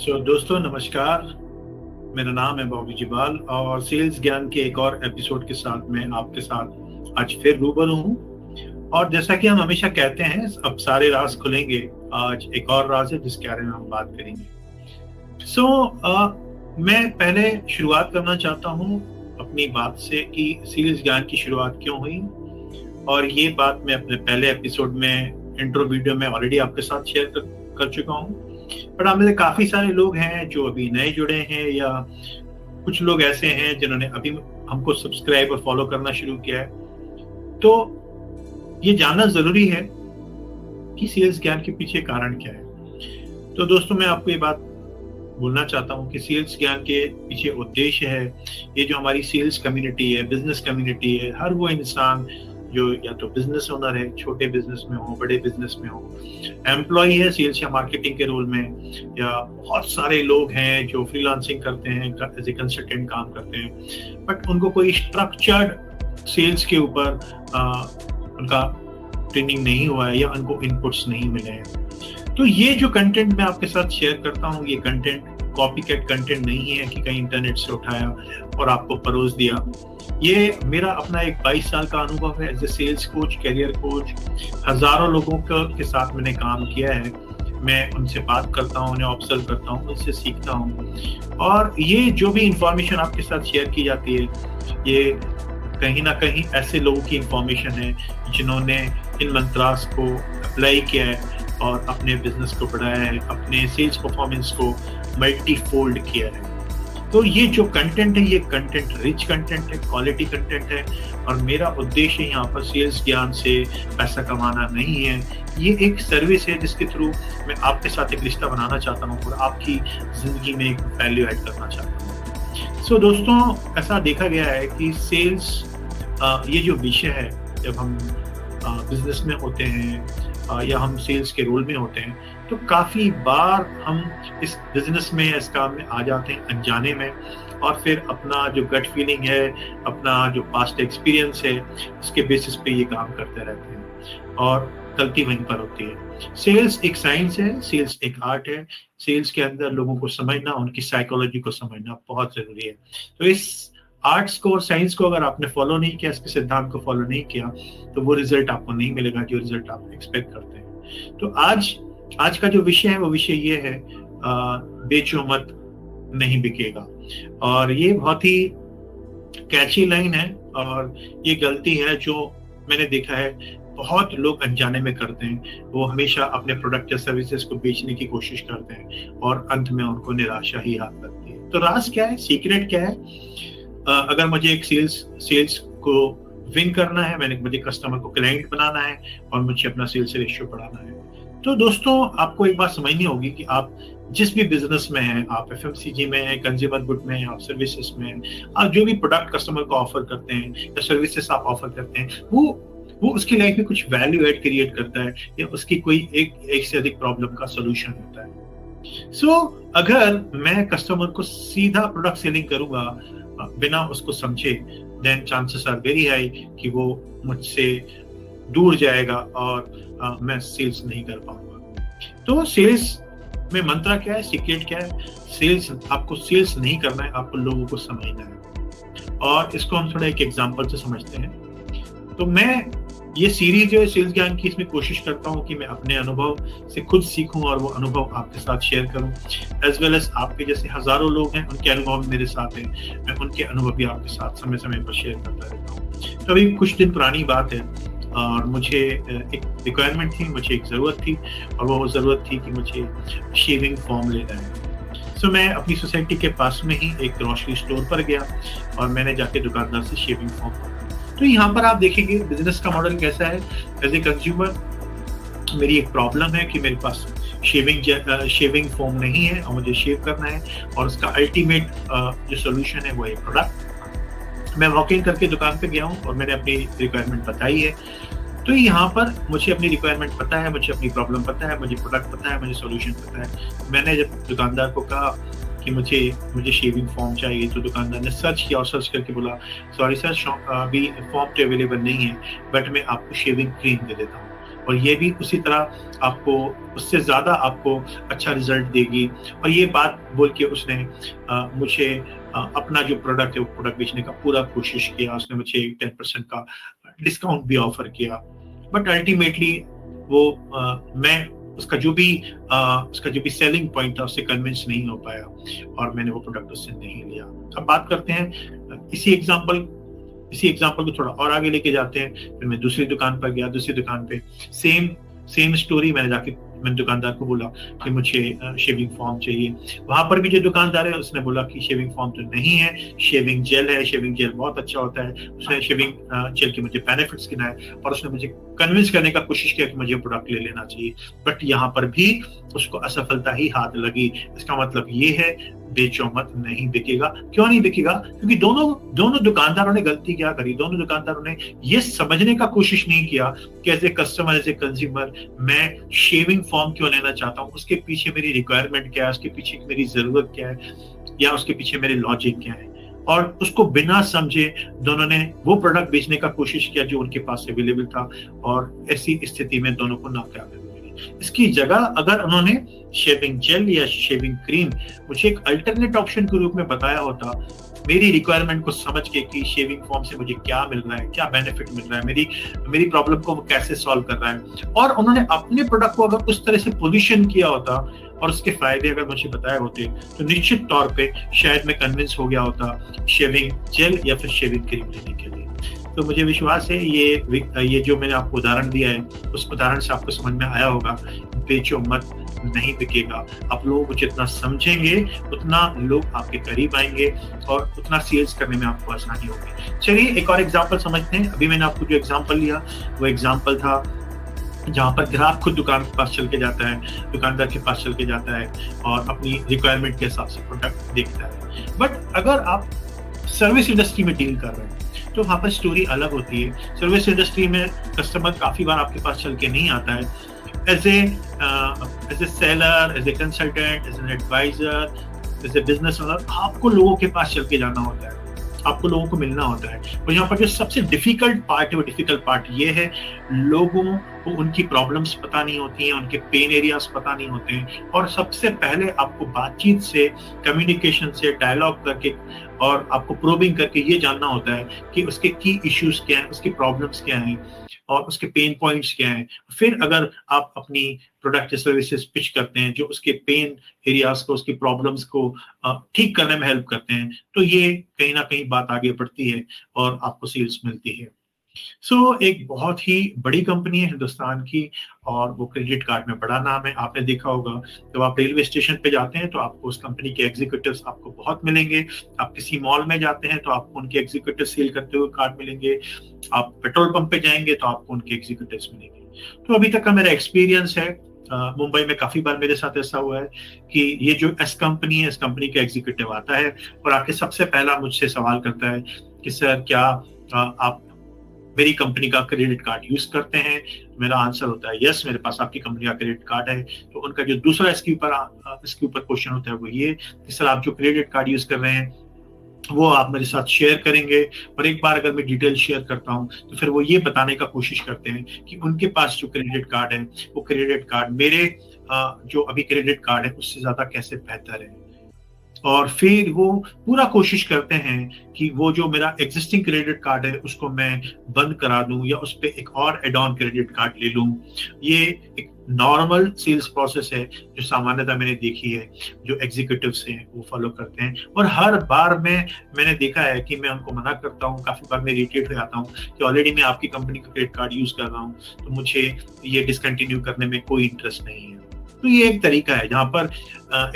दोस्तों नमस्कार। मेरा नाम है बॉबी जिबाल और सेल्स ज्ञान के एक और एपिसोड के साथ मैं आपके साथ आज फिर रूबरू हूँ। और जैसा कि हम हमेशा कहते हैं, अब सारे राज खुलेंगे। आज एक और राज है जिसके बारे में हम बात करेंगे। मैं पहले शुरुआत करना चाहता हूँ अपनी बात से कि सेल्स ज्ञान की शुरुआत क्यों हुई, और ये बात मैं अपने पहले एपिसोड में इंट्रो वीडियो में ऑलरेडी आपके साथ शेयर कर चुका हूँ। पर आप में से काफी सारे लोग हैं जो अभी नए जुड़े हैं, या कुछ लोग ऐसे हैं जिन्होंने अभी हमको सब्सक्राइब और फॉलो करना शुरू किया है। तो ये जानना जरूरी है कि सेल्स ज्ञान के पीछे कारण क्या है। तो दोस्तों, मैं आपको ये बात बोलना चाहता हूँ कि सेल्स ज्ञान के पीछे उद्देश्य है, ये जो हमारी सेल्स कम्युनिटी है, बिजनेस कम्युनिटी है, हर वो इंसान जो या तो बिजनेस ओनर है, छोटे बिजनेस में हो, बड़े बिजनेस में हो, एम्प्लॉय है सेल्स या मार्केटिंग के रोल में, या बहुत सारे लोग हैं जो फ्रीलांसिंग करते हैं, एज ए कंसल्टेंट काम करते हैं, बट उनको कोई स्ट्रक्चर्ड सेल्स के ऊपर उनका ट्रेनिंग नहीं हुआ है या उनको इनपुट्स नहीं मिले हैं। तो ये जो कंटेंट मैं आपके साथ शेयर करता हूँ, ये कंटेंट कॉपी कैट कंटेंट नहीं है कि कहीं इंटरनेट से उठाया और आपको परोस दिया। ये मेरा अपना एक 22 साल का अनुभव है as a sales coach, career coach. हजारों लोगों के साथ मैंने काम किया है। मैं उनसे बात करता हूँ, उन्हें ऑब्जर्व करता हूँ, उनसे सीखता हूँ। और ये जो भी इंफॉर्मेशन आपके साथ शेयर की जाती है, ये कहीं ना कहीं ऐसे लोगों की इंफॉर्मेशन है जिन्होंने इन मंत्रास को अप्लाई किया है और अपने बिजनेस को बढ़ाया है, अपने सेल्स परफॉर्मेंस को मल्टीफोल्ड किया है। तो ये जो कंटेंट है, ये कंटेंट रिच कंटेंट है, क्वालिटी कंटेंट है। और मेरा उद्देश्य यहाँ पर सेल्स ज्ञान से पैसा कमाना नहीं है। ये एक सर्विस है जिसके थ्रू मैं आपके साथ एक रिश्ता बनाना चाहता हूँ और आपकी जिंदगी में एक वैल्यू ऐड करना चाहता हूँ। दोस्तों, ऐसा देखा गया है कि सेल्स ये जो विषय है, जब हम बिजनेस में होते हैं या हम सेल्स के रोल में होते हैं, तो काफी बार हम इस बिजनेस में, इस काम में आ जाते हैं अनजाने में, और फिर अपना जो गट फीलिंग है, अपना जो पास्ट एक्सपीरियंस है, उसके बेसिस पे ये काम करते रहते हैं और गलती वहीं पर होती है। सेल्स एक साइंस है, सेल्स एक आर्ट है। सेल्स के अंदर लोगों को समझना, उनकी साइकोलॉजी को समझना बहुत जरूरी है। तो इस आर्ट्स को और साइंस को अगर आपने फॉलो नहीं किया, इसके सिद्धांत को फॉलो नहीं किया, तो वो रिजल्ट आपको नहीं मिलेगा जो रिजल्ट आप एक्सपेक्ट करते हैं। तो आज का जो विषय है वो विषय ये है, बेचो मत नहीं बिकेगा। और ये बहुत ही कैची लाइन है, और ये गलती है जो मैंने देखा है बहुत लोग अनजाने में करते हैं। वो हमेशा अपने प्रोडक्ट या सर्विसेज को बेचने की कोशिश करते हैं और अंत में उनको निराशा ही हाथ लगती है। तो राज क्या है, सीक्रेट क्या है? अगर मुझे एक सेल्स को विन करना है, मुझे कस्टमर को क्लाइंट बनाना है और मुझे अपना सेल्स रेशियो बढ़ाना है, तो दोस्तों आपको एक बात समझनी होगी कि आप जिस भी बिजनेस में हैं, आप एफएमसीजी में हैं, कंज्यूमर गुड में हैं, आप सर्विसेज में हैं, आप जो भी प्रोडक्ट कस्टमर को ऑफर करते हैं या सर्विसेज आप ऑफर करते हैं, वो उसकी लाइफ में कुछ वैल्यू ऐड क्रिएट करता है या उसकी कोई एक से अधिक प्रॉब्लम का सोल्यूशन होता है। अगर मैं कस्टमर को सीधा प्रोडक्ट सेलिंग करूंगा बिना उसको समझे, then chances are very high कि वो मुझसे दूर जाएगा और मैं सेल्स नहीं कर पाऊंगा। तो सेल्स में मंत्र क्या है, सीक्रेट क्या है? आपको सेल्स नहीं करना है, आपको लोगों को समझना है। और इसको हम थोड़ा एक एग्जांपल से समझते हैं। तो मैं ये सीरीज जो है सेल्स ज्ञान की, इसमें कोशिश करता हूँ कि मैं अपने अनुभव से खुद सीखूं और वो अनुभव आपके साथ शेयर करूं, एज वेल एज आपके जैसे हजारों लोग हैं, उनके अनुभव मेरे साथ हैं, मैं उनके अनुभव भी आपके साथ समय समय पर शेयर करता रहता हूँ। तो अभी कुछ दिन पुरानी बात है और मुझे एक रिक्वायरमेंट थी, मुझे एक ज़रूरत थी, और वो ज़रूरत थी कि मुझे शेविंग फॉर्म लेना है। मैं अपनी सोसाइटी के पास में ही एक ग्रोसरी स्टोर पर गया और मैंने जाके दुकानदार से शेविंग फॉर्म मांगा। तो यहाँ पर आप देखेंगे बिजनेस का मॉडल कैसा है। एज ए कंज्यूमर मेरी एक प्रॉब्लम है कि मेरे पास शेविंग फॉर्म नहीं है और मुझे शेव करना है, और उसका अल्टीमेट जो सोल्यूशन है वो है प्रोडक्ट। मैं वॉक इन करके दुकान पे गया हूँ और मैंने अपनी रिक्वायरमेंट बताई है। तो यहाँ पर मुझे अपनी रिक्वायरमेंट पता है, मुझे अपनी प्रॉब्लम पता है, मुझे प्रोडक्ट पता है, मुझे सॉल्यूशन पता है। मैंने जब दुकानदार को कहा कि मुझे शेविंग फॉर्म चाहिए, तो दुकानदार ने सर्च किया और सर्च करके बोला, सॉरी सर, अभी फॉर्म तो अवेलेबल नहीं है, बट मैं आपको शेविंग क्रीम दे देता हूँ। और ये भी उसी तरह आपको उससे ज़्यादा आपको अच्छा रिजल्ट देगी। और ये बात बोल के उसने मुझे अपना जो प्रोडक्ट है वो प्रोडक्ट बेचने का पूरा कोशिश किया। उसने मुझे 10% का डिस्काउंट भी ऑफर किया, बट अल्टीमेटली वो मैं उसका जो भी सेलिंग पॉइंट था उससे कन्विंस नहीं हो पाया और मैंने वो प्रोडक्ट उससे नहीं लिया। अब बात करते हैं इसी एग्जांपल को थोड़ा और आगे लेके जाते हैं। फिर मैं दूसरी दुकान पर गया। दूसरी दुकान पे सेम स्टोरी। मैंने दुकानदार को बोला कि मुझे शेविंग फॉर्म चाहिए। वहां पर भी जो दुकानदार है उसने बोला कि शेविंग फॉर्म तो नहीं है, शेविंग जेल है, शेविंग जेल बहुत अच्छा होता है। उसने शेविंग जेल के मुझे बेनिफिट्स गिनाए और उसने मुझे कन्विंस करने का कोशिश किया कि मुझे प्रोडक्ट ले लेना चाहिए। बट यहाँ पर भी उसको असफलता ही हाथ लगी। इसका मतलब ये है बेचो मत, नहीं बिकेगा। क्यों नहीं बिकेगा? क्योंकि दोनों दुकानदारों ने गलती क्या करी। दोनों दुकानदारों ने ये समझने का कोशिश नहीं किया कि as a customer, as a consumer मैं शेविंग फॉर्म क्यों लेना चाहता हूँ, उसके पीछे मेरी रिक्वायरमेंट क्या है, उसके पीछे मेरी जरूरत क्या है, या उसके पीछे मेरे लॉजिक क्या है। और उसको बिना समझे दोनों ने वो प्रोडक्ट बेचने का कोशिश किया जो उनके पास अवेलेबल था, और ऐसी स्थिति में दोनों को नाकामयाबी मिली। इसकी जगह अगर उन्होंने शेविंग जेल या शेविंग क्रीम मुझे एक अल्टरनेट ऑप्शन के रूप में बताया होता, मेरी रिक्वायरमेंट को समझ के कि शेविंग फॉर्म से मुझे क्या मिल रहा है, क्या बेनिफिट मिल रहा है, मेरी प्रॉब्लम को वो कैसे सॉल्व कर रहा है, और उन्होंने अपने प्रोडक्ट को अगर उस तरह से पोजीशन किया होता और उसके फायदे अगर मुझे बताए होते, तो निश्चित तौर पे शायद मैं कन्विंस हो गया होता शेविंग जेल या फिर शेविंग क्रीम लेने के लिए। तो मुझे विश्वास है ये जो मैंने आपको उदाहरण दिया है, उस उदाहरण से आपको समझ में आया होगा, बेचो मत, नहीं बिकेगा। आप लोगों को जितना समझेंगे उतना लोग आपके करीब आएंगे और उतना सेल्स करने में आपको आसानी होगी। चलिए एक और एग्जांपल समझते हैं। अभी मैंने आपको जो एग्जांपल लिया वो एग्जांपल था जहाँ पर ग्राहक खुद दुकान के पास चल के जाता है, दुकानदार के पास चल के जाता है और अपनी रिक्वायरमेंट के हिसाब से प्रोडक्ट देखता है। बट अगर आप सर्विस इंडस्ट्री में डील कर रहे हैं तो वहाँ पर स्टोरी अलग होती है। सर्विस इंडस्ट्री में कस्टमर काफी बार आपके पास चल के नहीं आता है। As a seller, as a consultant, as an advisor, as a business owner, आपको लोगों के पास चल के जाना होता है, आपको लोगों को मिलना होता है। और यहाँ पर जो सबसे डिफिकल्ट पार्ट है वो डिफिकल्ट पार्ट ये है, लोगों को उनकी प्रॉब्लम्स पता नहीं होती हैं, उनके पेन एरियाज पता नहीं होते हैं, और सबसे पहले आपको बातचीत से, कम्युनिकेशन से, डायलॉग करके और आपको प्रोबिंग करके ये जानना होता है कि उसके की इश्यूज क्या हैं, उसकी प्रॉब्लम्स क्या हैं और उसके पेन पॉइंट्स क्या हैं। फिर अगर आप अपनी प्रोडक्ट या सर्विसेज पिच करते हैं जो उसके पेन एरियाज को, उसकी प्रॉब्लम्स को ठीक करने में हेल्प करते हैं, तो ये कहीं ना कहीं बात आगे बढ़ती है और आपको सेल्स मिलती है। एक बहुत ही बड़ी कंपनी है हिंदुस्तान की और वो क्रेडिट कार्ड में बड़ा नाम है। आपने देखा होगा जब आप रेलवे स्टेशन पे जाते हैं तो आपको उस कंपनी के एग्जीक्यूटिव्स आपको बहुत मिलेंगे। आप किसी मॉल में जाते हैं तो आपको उनके एग्जीक्यूटिव सेल करते हुए कार्ड मिलेंगे। आप पेट्रोल पंप पे जाएंगे तो आपको उनके एग्जीक्यूटिव्स मिलेंगे। तो अभी तक का मेरा एक्सपीरियंस है, मुंबई में काफी बार मेरे साथ ऐसा हुआ है कि ये जो एस कंपनी है, इस कंपनी का एग्जीक्यूटिव आता है और आके सबसे पहला मुझसे सवाल करता है कि सर क्या आप मेरी कंपनी का क्रेडिट कार्ड यूज करते हैं? मेरा आंसर होता है यस, मेरे पास आपकी कंपनी का क्रेडिट कार्ड है। तो उनका जो दूसरा इसके ऊपर क्वेश्चन होता है वो ये कि सर आप जो क्रेडिट कार्ड यूज कर रहे हैं वो आप मेरे साथ शेयर करेंगे? और एक बार अगर मैं डिटेल शेयर करता हूं तो फिर वो ये बताने का कोशिश करते हैं कि उनके पास जो क्रेडिट कार्ड है वो क्रेडिट कार्ड मेरे जो अभी क्रेडिट कार्ड है उससे ज्यादा कैसे बेहतर है। और फिर वो पूरा कोशिश करते हैं कि वो जो मेरा एग्जिस्टिंग क्रेडिट कार्ड है उसको मैं बंद करा दूं या उस पर एक और एड ऑन क्रेडिट कार्ड ले लूं। ये एक नॉर्मल सेल्स प्रोसेस है जो सामान्यतः मैंने देखी है, जो एग्जीक्यूटिव्स हैं वो फॉलो करते हैं। और हर बार मैंने देखा है कि मैं उनको मना करता हूँ, काफी बार मैं इरिटेट हो जाता हूँ कि ऑलरेडी मैं आपकी कंपनी का क्रेडिट कार्ड यूज कर रहा हूँ तो मुझे ये डिसकंटिन्यू करने में कोई इंटरेस्ट नहीं है। तो ये एक तरीका है जहां पर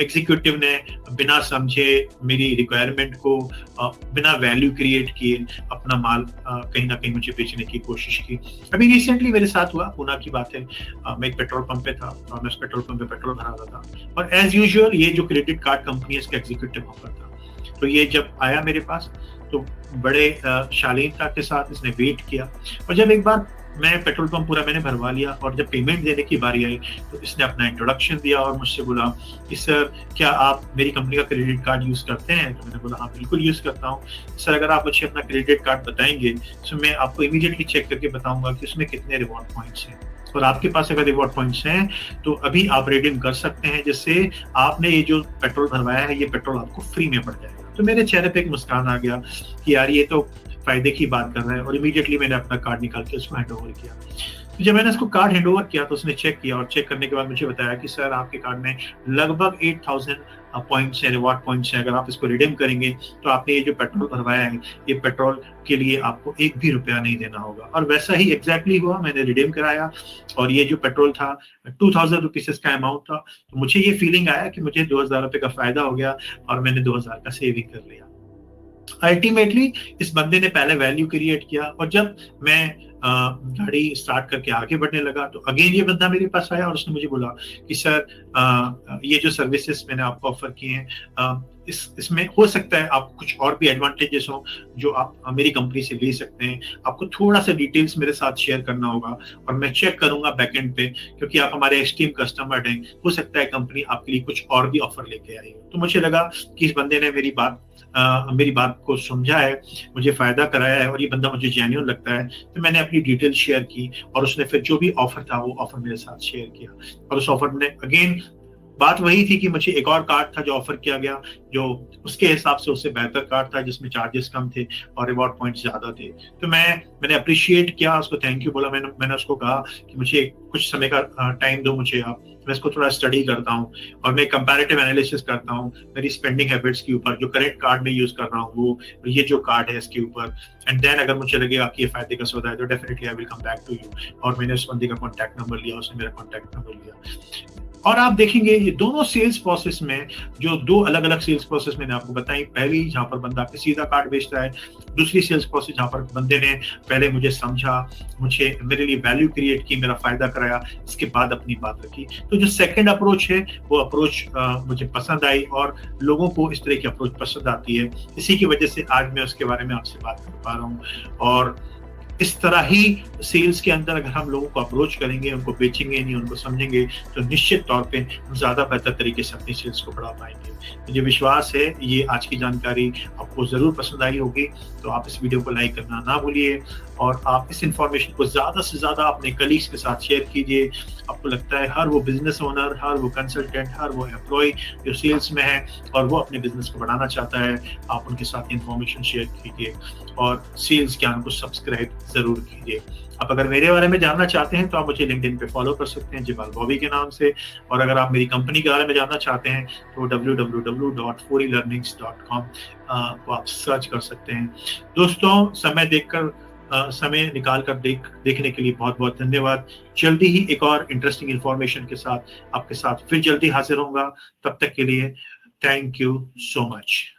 एग्जीक्यूटिव ने बिना समझे मेरी रिक्वायरमेंट को, बिना वैल्यू क्रिएट किए अपना माल कहीं ना कहीं मुझे बेचने की कोशिश की। अभी रिसेंटली मेरे साथ हुआ, पुणे की बात है। मैं एक पेट्रोल पंप पे था और मैं उस पेट्रोल पंप पे पेट्रोल भरा रहा था और एज यूजुअल ये जो क्रेडिट कार्ड कंपनी है इसका एग्जीक्यूटिव वहां पर था। तो ये जब आया मेरे पास तो बड़े शालीनता के साथ इसने वेट किया और जब एक बार मैं पेट्रोल पंप पूरा मैंने भरवा लिया और जब पेमेंट देने की बारी आई तो इसने अपना इंट्रोडक्शन दिया और मुझसे बोला कि सर क्या आप मेरी कंपनी का क्रेडिट कार्ड यूज करते हैं? तो मैंने बोला हाँ बिल्कुल यूज करता हूँ। सर अगर आप मुझे अपना क्रेडिट कार्ड बताएंगे तो मैं आपको इमीडिएटली चेक करके बताऊंगा कि उसमें कितने रिवॉर्ड पॉइंट्स हैं और आपके पास अगर रिवॉर्ड पॉइंट्स हैं तो अभी आप रिडीम कर सकते हैं, जिससे आपने ये जो पेट्रोल भरवाया है ये पेट्रोल आपको फ्री में पड़ जाएगा। तो मेरे चेहरे पे एक मुस्कान आ गया कि यार ये तो फायदे की बात कर रहा है, और इमीडिएटली मैंने अपना कार्ड निकाल के उसको हैंड ओवर किया। तो जब मैंने उसको कार्ड हैंड ओवर किया तो उसने चेक किया, और चेक करने के बाद मुझे बताया कि सर आपके कार्ड में लगभग 8000 पॉइंट्स है, रिवॉर्ड पॉइंट्स है। अगर आप इसको रिडीम करेंगे तो आपने ये जो पेट्रोल भरवाया है ये पेट्रोल के लिए आपको एक भी रुपया नहीं देना होगा। और वैसा ही एग्जैक्टली हुआ, मैंने रिडीम कराया और ये जो पेट्रोल था 2000 रुपीज इसका अमाउंट था। तो मुझे ये फीलिंग आया कि मुझे 2000 रुपए का फायदा हो गया और मैंने 2000 का सेविंग कर लिया। अल्टीमेटली इस बंदे ने पहले वैल्यू क्रिएट किया, और जब मैं गाड़ी स्टार्ट करके आगे बढ़ने लगा तो अगेन ये बंदा मेरे पास आया और उसने मुझे बोला कि सर ये जो सर्विसेज मैंने आपको ऑफर किए हैं इसमें हो सकता है आप कुछ और भी एडवांटेजेस हो जो आप मेरी कंपनी से ले सकते हैं। आपको थोड़ा सा डिटेल्स मेरे साथ शेयर करना होगा और मैं चेक करूंगा बैकएंड पे, क्योंकि आप हमारे एक्सट्रीम कस्टमर हैं, हो सकता है कंपनी आपके लिए कुछ और भी ऑफर लेके आई हो। तो मुझे लगा कि इस बंदे ने मेरी बात को समझा है, मुझे फायदा कराया है और ये बंदा मुझे जेन्युइन लगता है। तो मैंने अपनी डिटेल शेयर की और उसने फिर जो भी ऑफर था वो ऑफर मेरे साथ शेयर किया। और उस ऑफर में अगेन बात वही थी कि मुझे एक और कार्ड था जो ऑफर किया गया, जो उसके हिसाब से उससे बेहतर कार्ड था, जिसमें चार्जेस कम थे और रिवॉर्ड पॉइंट्स ज्यादा थे। तो मैंने अप्रिशिएट किया, उसको थैंक यू बोला। मैंने उसको कहा कि मुझे कुछ समय का टाइम दो मुझे आप, मैं इसको थोड़ा स्टडी करता हूँ और मैं कंपैरेटिव एनालिसिस करता हूँ मेरी स्पेंडिंग हैबिट्स के ऊपर, जो करेंट कार्ड में यूज कर रहा हूँ वो ये जो कार्ड है इसके ऊपर, एंड देन अगर मुझे लगेगा कि ये फायदे का सौदा है तो definitely I will come back to you. और मैंने उस बंदे का कॉन्टैक्ट नंबर लिया, उसने मेरा कॉन्टैक्ट नंबर लिया। और आप देखेंगे ये दोनों सेल्स प्रोसेस में जो दो अलग अलग सेल्स प्रोसेस मैंने आपको बताई, पहली जहां पर बंदा आपको सीधा कार्ड बेचता है, दूसरी सेल्स प्रोसेस जहां पर बंदे ने पहले मुझे समझा, मुझे मेरे लिए वैल्यू क्रिएट की, मेरा फायदा कराया, इसके बाद अपनी बात रखी। तो जो सेकंड अप्रोच है वो अप्रोच मुझे पसंद आई और लोगों को इस तरह की अप्रोच पसंद आती है। इसी की वजह से आज मैं उसके बारे में आपसे बात कर पा रहा हूँ। और इस तरह ही सेल्स के अंदर अगर हम लोगों को अप्रोच करेंगे, उनको बेचेंगे नहीं, उनको समझेंगे, तो निश्चित तौर पे हम ज्यादा बेहतर तरीके से अपनी सेल्स को बढ़ा पाएंगे। मुझे विश्वास है ये आज की जानकारी आपको जरूर पसंद आई होगी। तो आप इस वीडियो को लाइक करना ना भूलिए और आप इस इंफॉर्मेशन को ज्यादा से ज्यादा अपने कलीग्स के साथ शेयर कीजिए। आपको लगता है हर वो बिजनेस ओनर, हर वो कंसल्टेंट, हर वो एम्प्लॉय जो सेल्स में है और वो अपने बिजनेस को बढ़ाना चाहता है, आप उनके साथ इंफॉर्मेशन शेयर कीजिए और सेल्स ज्ञान को सब्सक्राइब जरूर कीजिए। आप अगर मेरे बारे में जानना चाहते हैं तो आप मुझे लिंक्डइन पे फॉलो कर सकते हैं जिबाल बॉबी के नाम से, और अगर आप मेरी कंपनी के बारे में जानना चाहते हैं तो www.4elearnings.com को आप सर्च कर सकते हैं। दोस्तों समय निकाल कर देखने के लिए बहुत बहुत धन्यवाद। जल्दी ही एक और इंटरेस्टिंग इंफॉर्मेशन के साथ आपके साथ फिर जल्दी हाजिर होऊंगा। तब तक के लिए थैंक यू सो मच।